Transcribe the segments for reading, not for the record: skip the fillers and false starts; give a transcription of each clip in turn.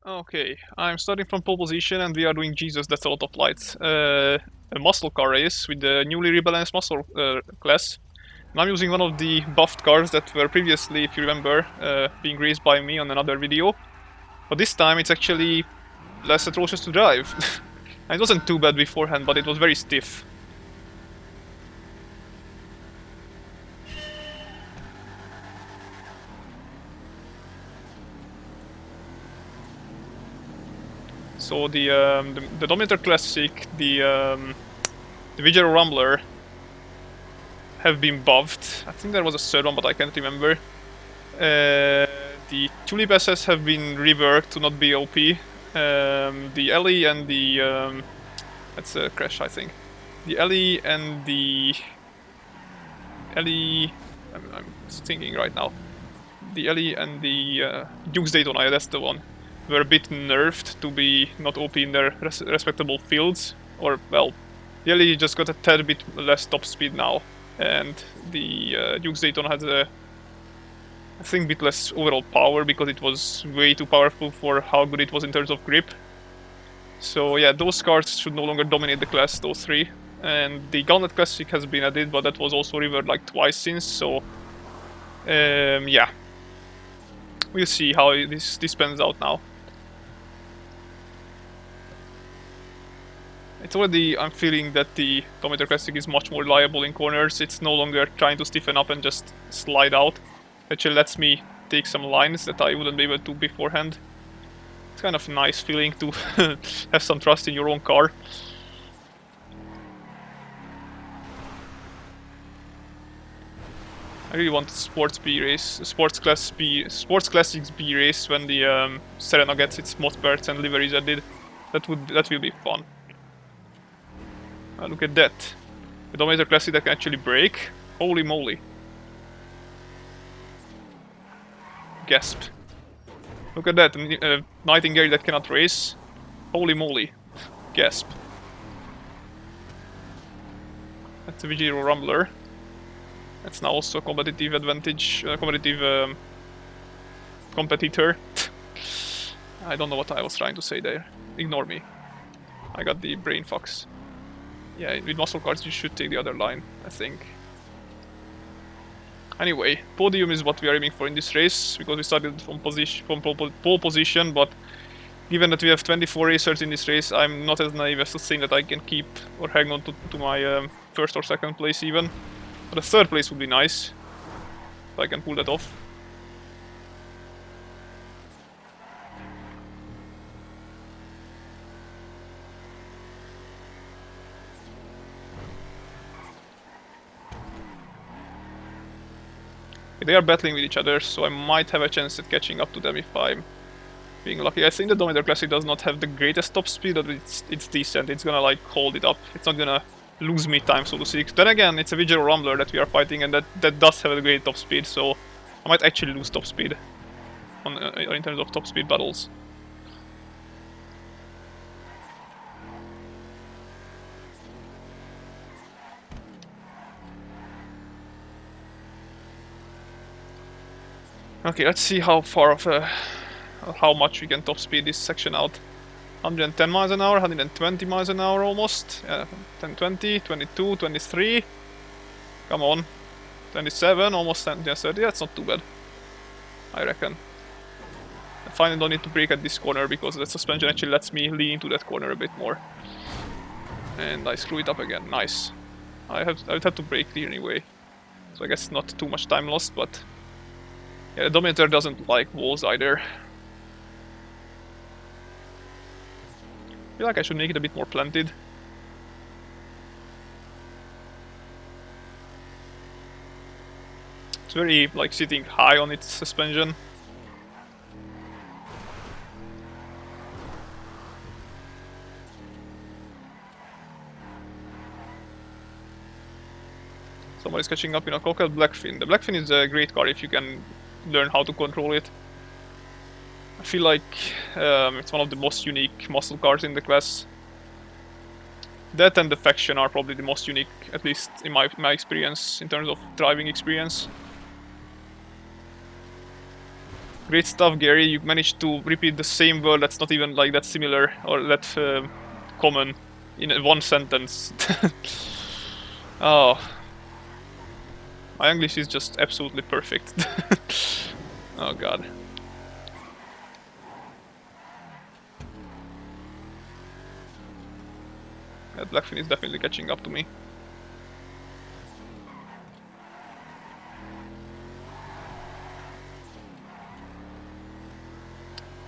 Okay, I'm starting from pole position and we are doing Jesus, that's a lot of lights. A muscle car race with the newly rebalanced muscle class. And I'm using one of the buffed cars that were previously, if you remember, being raced by me on another video. But this time it's actually less atrocious to drive. And it wasn't too bad beforehand, but it was very stiff. So the Dominator Classic, the Vigero Rumbler have been buffed. I think there was a third one, but I can't remember. The Tulip SS have been reworked to not be OP. The Ellie and the that's a crash, I think. The Ellie and the Ellie. I'm thinking right now. The Ellie and the Duke's Daytona, that's the one. Were a bit nerfed to be not OP in their respectable fields. Or, well, the Ellie just got a tad bit less top speed now. And the Duke's Daytona has a, I think, bit less overall power because it was way too powerful for how good it was in terms of grip. So yeah, those cars should no longer dominate the class, those three. And the Gauntlet Classic has been added, but that was also reworked like twice since, so yeah. We'll see how this pans out now. It's already, I'm feeling that the Dominator Classic is much more reliable in corners. It's no longer trying to stiffen up and just slide out. Actually lets me take some lines that I wouldn't be able to beforehand. It's kind of a nice feeling to have some trust in your own car. I really want a sports B race, a sports classics B race when the Serena gets its mod parts and liveries added. That will be fun. Look at that. The Dominator Classic that can actually brake. Holy moly. Gasp. Look at that, Nightingale that cannot race. Holy moly. Gasp. That's a Vigero Rumbler. That's now also a competitive advantage, competitor. I don't know what I was trying to say there. Ignore me. I got the brain fucks. Yeah, with muscle cars you should take the other line, I think. Anyway, podium is what we are aiming for in this race, because we started from pole position, but given that we have 24 racers in this race, I'm not as naive as to think that I can keep or hang on to my first or second place even. But a third place would be nice, if I can pull that off. They are battling with each other, so I might have a chance at catching up to them if I'm being lucky. I think the Dominator Classic does not have the greatest top speed, but it's decent. It's gonna like hold it up. It's not gonna lose me time, so to speak. Then again, it's a Vigero Rumbler that we are fighting, and that does have a great top speed, so I might actually lose top speed in terms of top speed battles. Okay, let's see how far of how much we can top speed this section out. 110 miles an hour, 120 miles an hour almost. Yeah, 1020, 22, 23. Come on. 27, almost 10, yeah, 30. That's not too bad, I reckon. I finally don't need to brake at this corner because the suspension actually lets me lean into that corner a bit more. And I screw it up again. Nice. I would have to brake here anyway. So I guess not too much time lost, but yeah, the Dominator doesn't like walls either. I feel like I should make it a bit more planted. It's very, like, sitting high on its suspension. Somebody's catching up in a cocktail Blackfin. The Blackfin is a great car if you can learn how to control it. I feel like it's one of the most unique muscle cars in the class. That and the Faction are probably the most unique, at least in my experience, in terms of driving experience. Great stuff, Gary. You managed to repeat the same word that's not even like that similar or that common in one sentence. Oh, my English is just absolutely perfect. Oh god. That Blackfin is definitely catching up to me.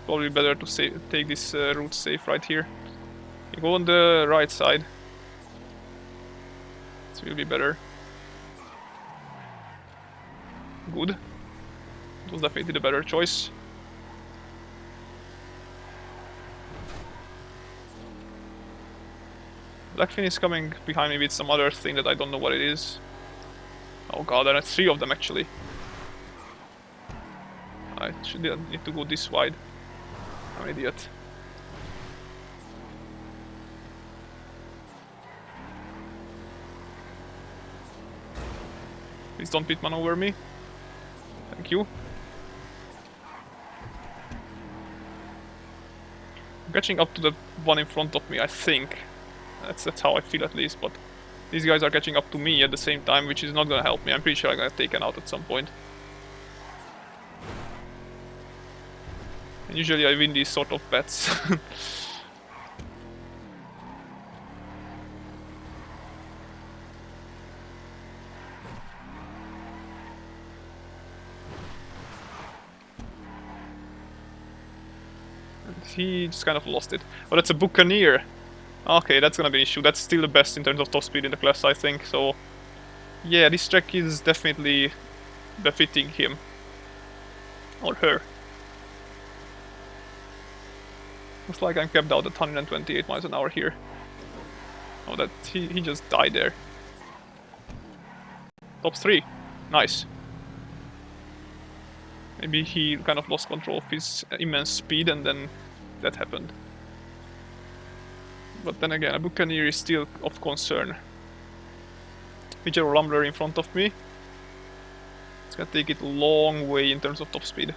Probably better to take this route safe right here. You go on the right side. This will be better. Good. It was definitely the better choice. Blackfin is coming behind me with some other thing that I don't know what it is. Oh god, there are 3 of them actually. I didn't need to go this wide. I'm an idiot. Please don't pit maneuver me. Thank you. I'm catching up to the one in front of me, I think. That's how I feel at least, but these guys are catching up to me at the same time, which is not gonna help me. I'm pretty sure I'm gonna get taken out at some point. And usually I win these sort of bets. And he just kind of lost it. Oh, that's a Buccaneer. Okay, that's gonna be an issue. That's still the best in terms of top speed in the class, I think. So, yeah, this track is definitely befitting him. Or her. Looks like I'm kept out at 128 miles an hour here. Oh, that he just died there. Top 3. Nice. Maybe he kind of lost control of his immense speed and then that happened. But then again, a Buccaneer is still of concern. With a Rumbler in front of me. It's gonna take it a long way in terms of top speed.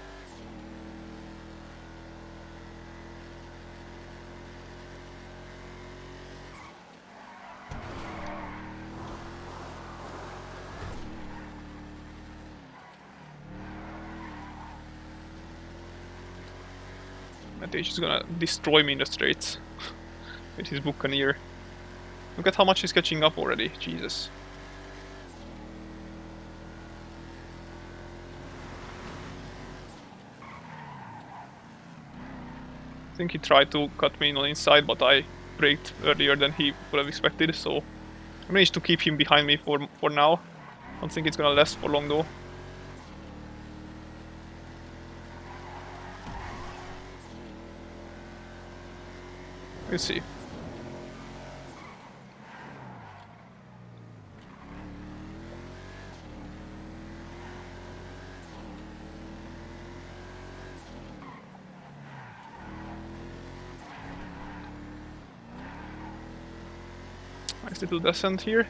He's just gonna destroy me in the straights with his Buccaneer. Look at how much he's catching up already, Jesus. I think he tried to cut me in on the inside, but I braked earlier than he would have expected, so I managed to keep him behind me for now. Don't think it's gonna last for long though. We'll see. Nice little descent here.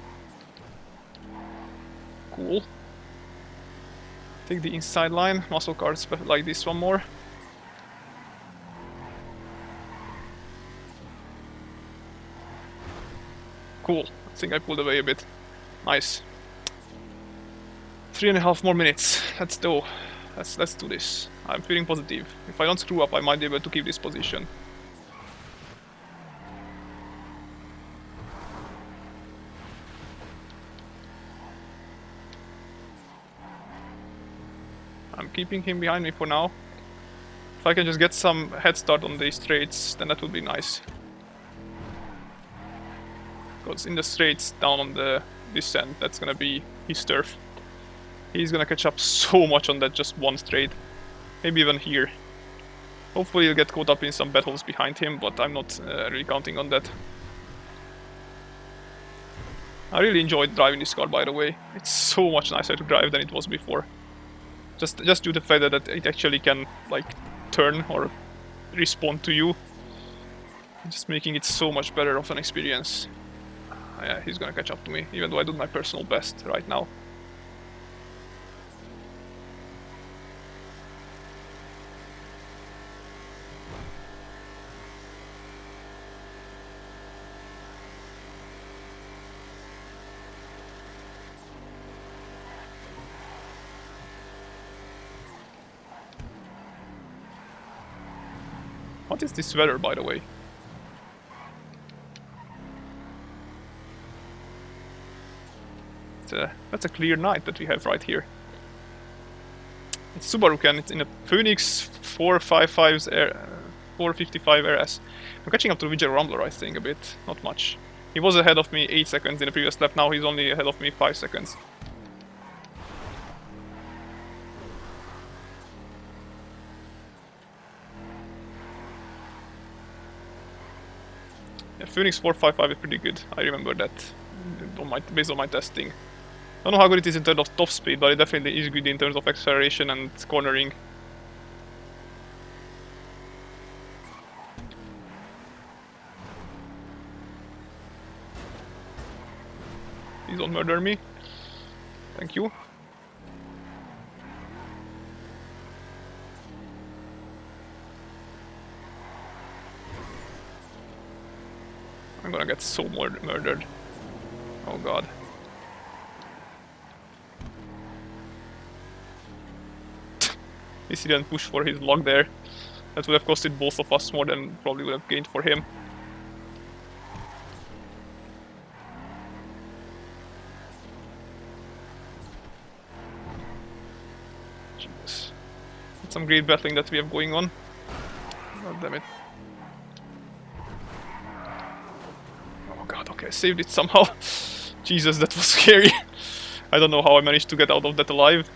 Cool. Take the inside line, muscle cars like this one more. Cool. I think I pulled away a bit. Nice. 3.5 more minutes. Let's do this. I'm feeling positive. If I don't screw up, I might be able to keep this position. I'm keeping him behind me for now. If I can just get some head start on the straights, then that would be nice. Because in the straights down on the descent, that's gonna be his turf. He's gonna catch up so much on that just one straight. Maybe even here. Hopefully he'll get caught up in some battles behind him, but I'm not really counting on that. I really enjoyed driving this car, by the way. It's so much nicer to drive than it was before. Just due to the fact that it actually can, like, turn or respond to you. Just making it so much better of an experience. Yeah, he's gonna catch up to me, even though I did my personal best right now. What is this weather, by the way? That's a clear night that we have right here. It's Subaru-Ken, it's in a Phoenix 455's air, 455 RS. I'm catching up to Vijay Rumbler, I think, a bit. Not much. He was ahead of me 8 seconds in the previous lap, now he's only ahead of me 5 seconds. Yeah, Phoenix 455 is pretty good, I remember that based on my testing. Don't know how good it is in terms of top speed, but it definitely is good in terms of acceleration and cornering. Please don't murder me. Thank you. I'm gonna get so murdered. Oh god. At least he didn't push for his lock there. That would have costed both of us more than probably would have gained for him. Jesus. It's some great battling that we have going on. God damn it. Oh god, okay, I saved it somehow. Jesus, that was scary. I don't know how I managed to get out of that alive.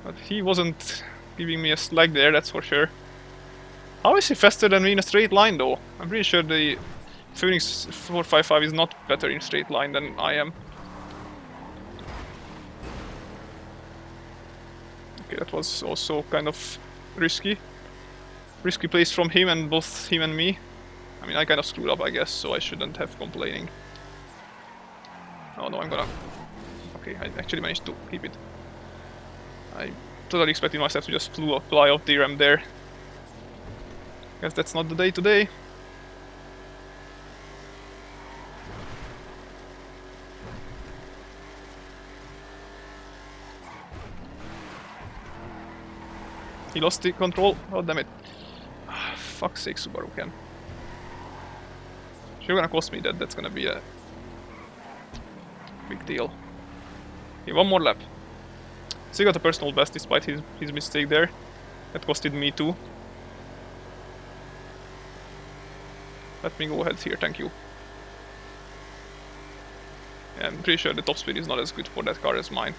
But he wasn't giving me a slack there, that's for sure. How is he faster than me in a straight line though? I'm pretty sure the Phoenix 455 is not better in straight line than I am. Okay, that was also kind of risky. Risky place from him and both him and me. I mean, I kind of screwed up, I guess, so I shouldn't have complaining. Oh no, I'm gonna... Okay, I actually managed to keep it. I totally expected myself to just fly off the ramp there. Guess that's not the day today. He lost the control. Oh damn it. Ah, fuck's sake, Subaru-Ken. If you're gonna cost me that, that's gonna be a big deal. Okay, one more lap. So he got a personal best despite his mistake there. That costed me too. Let me go ahead here, thank you. Yeah, I'm pretty sure the top speed is not as good for that car as mine.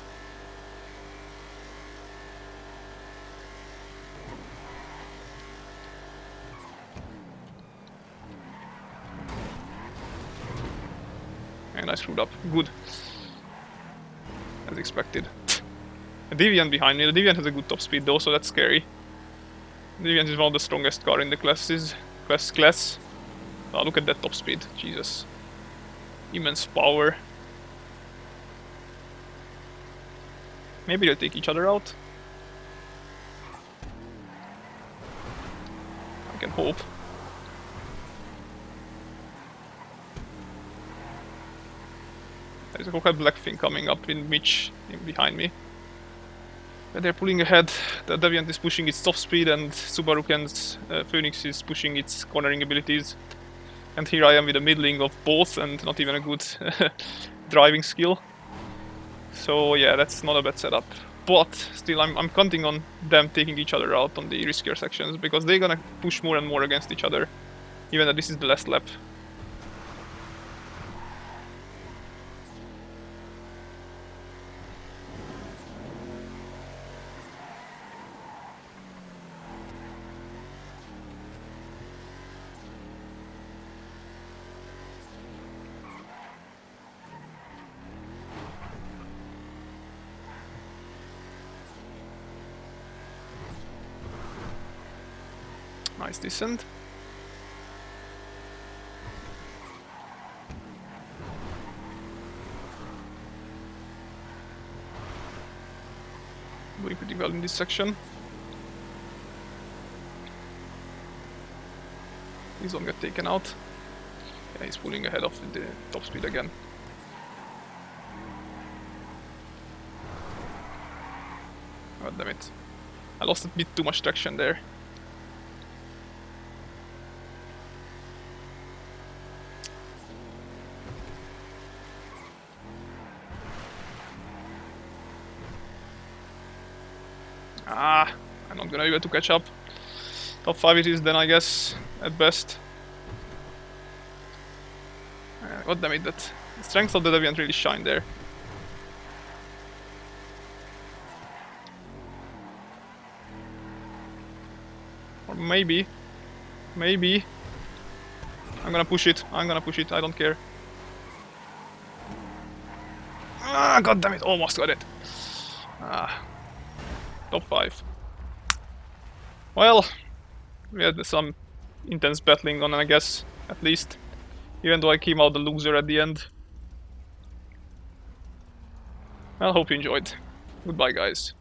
And I screwed up. Good. As expected. A Deviant behind me. The Deviant has a good top speed though, so that's scary. Deviant is one of the strongest car in the class. Oh, look at that top speed. Jesus. Immense power. Maybe they'll take each other out. I can hope. There's a cockhead black thing coming up in Mitch behind me. And they're pulling ahead. The Deviant is pushing its top speed and Subaru-Ken's Phoenix is pushing its cornering abilities. And here I am with a middling of both and not even a good driving skill. So yeah, that's not a bad setup. But still, I'm counting on them taking each other out on the riskier sections because they're gonna push more and more against each other, even though this is the last lap. Nice descent. Doing pretty well in this section. Please don't get taken out. Yeah, he's pulling ahead of the top speed again. God damn it. I lost a bit too much traction there. Ah, I'm not gonna be able to catch up. Top 5 it is then, I guess, at best. God damn it, that the strength of the Deviant really shine there. Or maybe. Maybe. I'm gonna push it. I'm gonna push it. I don't care. Ah, god damn it. Almost got it. Ah. Top 5. Well, we had some intense battling on, I guess, at least. Even though I came out the loser at the end. Well, hope you enjoyed. Goodbye, guys.